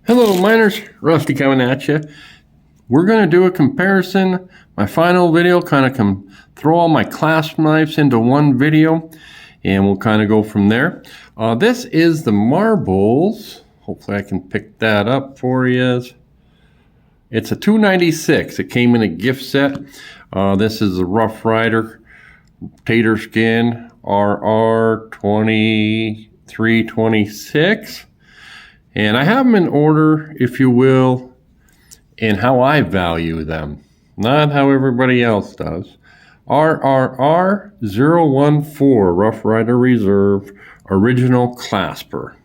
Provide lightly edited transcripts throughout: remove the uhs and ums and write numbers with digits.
Hello miners, Rusty coming at you. We're going to do a comparison. My final video kind of throw all my clasp knives into one video and we'll kind of go from there. This is the marbles. Hopefully I can pick that up for you. It's a $2.96. It came in a gift set. This is the Rough Ryder Tater Skin RR 2326. And I have them in order, if you will, in how I value them, not how everybody else does. RRR 014 Rough Ryder Reserve Original Clasper.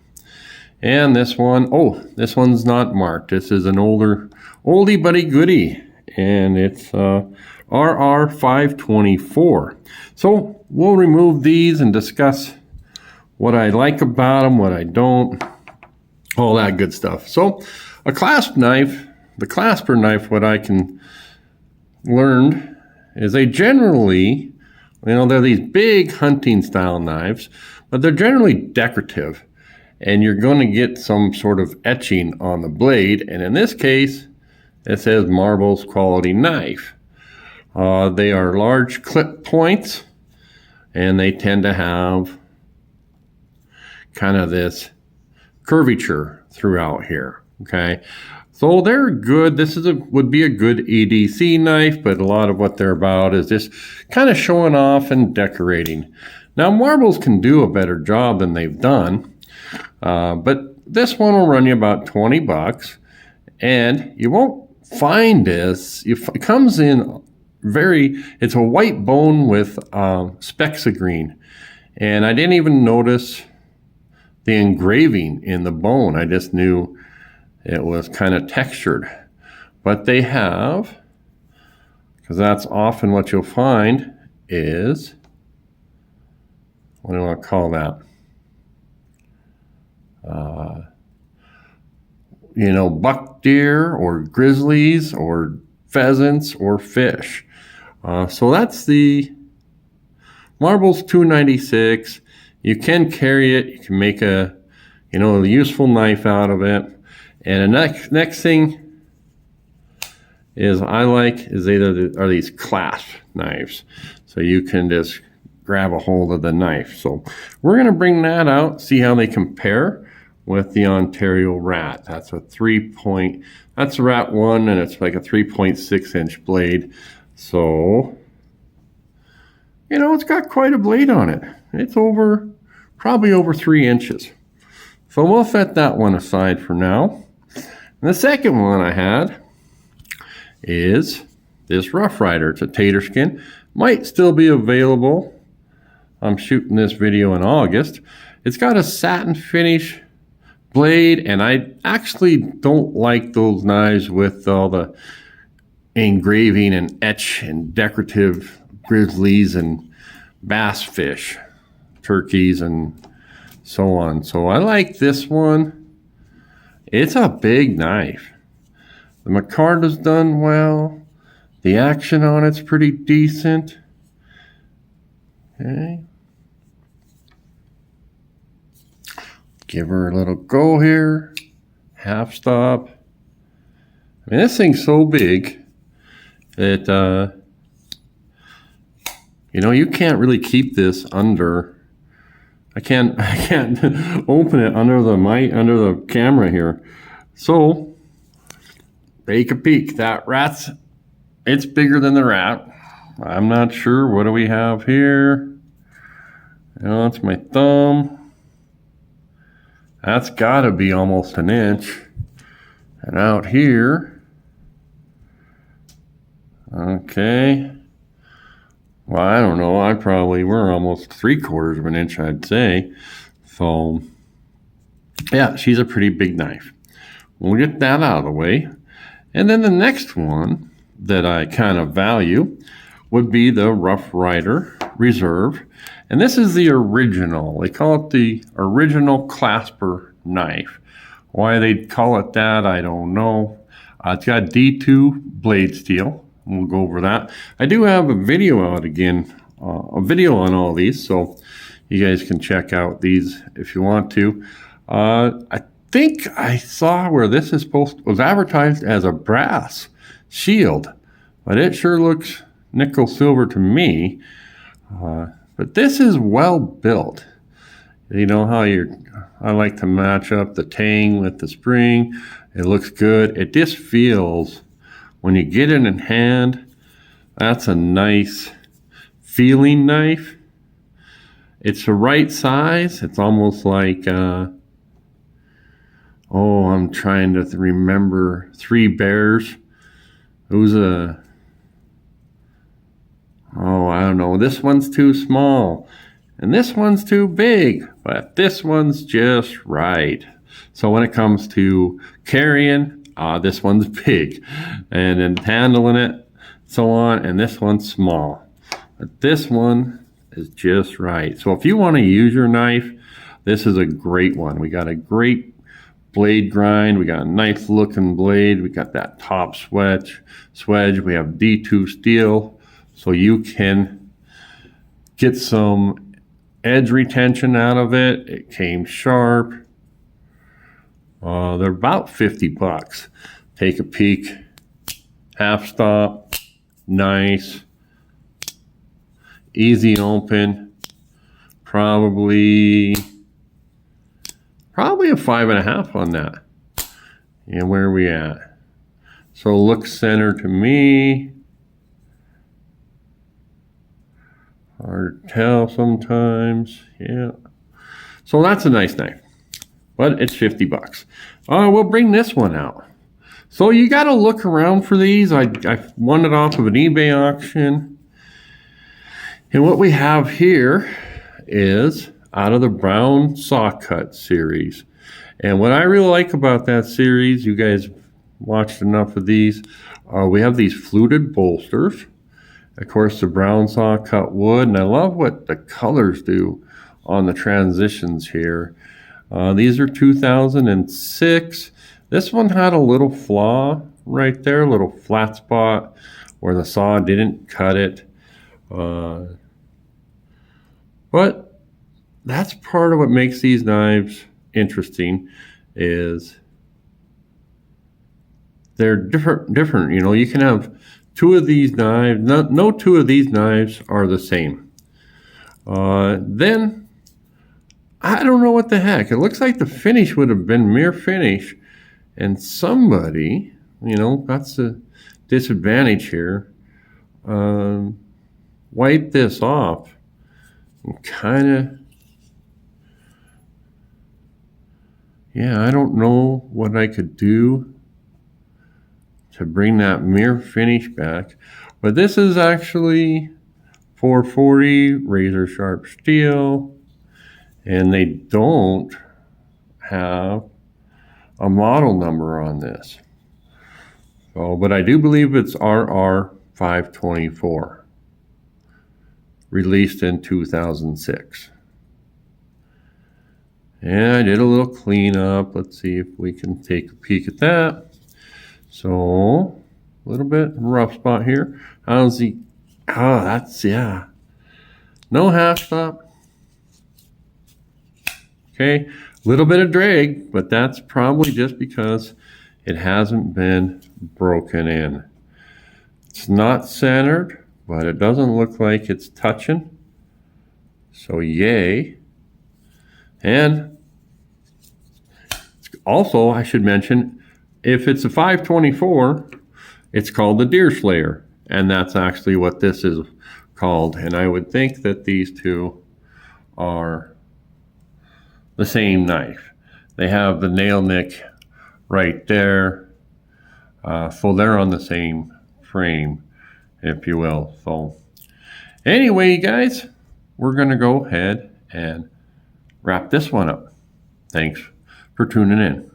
And this one, this one's not marked. This is an oldie buddy goodie, and it's RR 524. So we'll remove these and discuss what I like about them, what I don't, all that good stuff. So a clasp knife, the clasper knife, what I can learn is they generally, they're these big hunting style knives, but they're generally decorative, and you're going to get some sort of etching on the blade. And in this case, it says Marbles Quality Knife. They are large clip points, and they tend to have kind of this curvature throughout here. Okay, so they're good. This would be a good EDC knife, but a lot of what they're about is just kind of showing off and decorating. Now Marbles can do a better job than they've done, but this one will run you about 20 bucks, and you won't find this. It comes in it's a white bone with specks of green, and I didn't even notice the engraving in the bone. I just knew it was kind of textured. But they have, because that's often what you'll find is, what do I want to call that? Buck deer or grizzlies or pheasants or fish. So that's the Marbles $2.96. You can carry it. You can make a useful knife out of it. And the next thing is are these clasp knives. So you can just grab a hold of the knife. So we're going to bring that out, see how they compare with the Ontario Rat. That's that's a Rat 1, and it's like a 3.6 inch blade. So, it's got quite a blade on it. It's probably over 3 inches. So we'll set that one aside for now. And the second one I had is this Rough Ryder. It's a tater skin. Might still be available. I'm shooting this video in August. It's got a satin finish blade, and I actually don't like those knives with all the engraving and etch and decorative grizzlies and bass fish, turkeys, and so on. So I like this one. It's a big knife. The micarta's done well. The action on it's pretty decent. Okay. Give her a little go here. Half stop. This thing's so big that you can't really keep this under. I can't open it under the camera here. So take a peek. That rat's, it's bigger than the Rat. I'm not sure. What do we have here? That's my thumb. That's got to be almost an inch. And out here, okay. Well, I don't know. We're almost 3/4 of an inch, I'd say. So, yeah, she's a pretty big knife. We'll get that out of the way. And then the next one that I kind of value would be the Rough Ryder Reserve. And this is the original. They call it the original clasper knife. Why they call it that, I don't know. It's got D2 blade steel. We'll go over that. I do have a video out again, a video on all these, so you guys can check out these if you want to. I think I saw where this was advertised as a brass shield, but it sure looks nickel silver to me. But this is well built. You know how I like to match up the tang with the spring. It looks good. It just feels, when you get it in hand, that's a nice feeling knife. It's the right size. It's almost like, I'm trying to remember Three Bears. It was I don't know. This one's too small. And this one's too big. But this one's just right. So when it comes to carrying, this one's big. And then handling it, so on. And this one's small. But this one is just right. So if you want to use your knife, this is a great one. We got a great blade grind. We got a nice looking blade. We got that top swedge. We have D2 steel, so you can get some edge retention out of it. It came sharp. They're about $50. Take a peek. Half stop. Nice. Easy open. Probably a 5.5 on that. And where are we at? So look center to me. Hard to tell sometimes. Yeah. So that's a nice knife. But it's $50. We'll bring this one out. So you got to look around for these. I won it off of an eBay auction. And what we have here is out of the Brown Saw Cut series. And what I really like about that series, you guys watched enough of these, we have these fluted bolsters. Of course, the Brown Saw Cut wood, and I love what the colors do on the transitions here. These are 2006. This one had a little flaw right there, a little flat spot where the saw didn't cut it. But that's part of what makes these knives interesting, is they're different. You know, you can have two of these knives. No two of these knives are the same. Then I don't know what the heck. It looks like the finish would have been mirror finish, and somebody, that's the disadvantage here, wipe this off and kind of, I don't know what I could do to bring that mirror finish back. But this is actually 440 razor sharp steel, and they don't have a model number on this. But I do believe it's RR 524, released in 2006. And I did a little cleanup. Let's see if we can take a peek at that. So, a little bit rough spot here. How's the, no half stop. Okay, a little bit of drag, but that's probably just because it hasn't been broken in. It's not centered, but it doesn't look like it's touching. So yay. And also, I should mention, if it's a 524, it's called the Deer Slayer. And that's actually what this is called. And I would think that these two are the same knife. They have the nail nick right there. So they're on the same frame, if you will. So anyway, guys, we're going to go ahead and wrap this one up. Thanks for tuning in.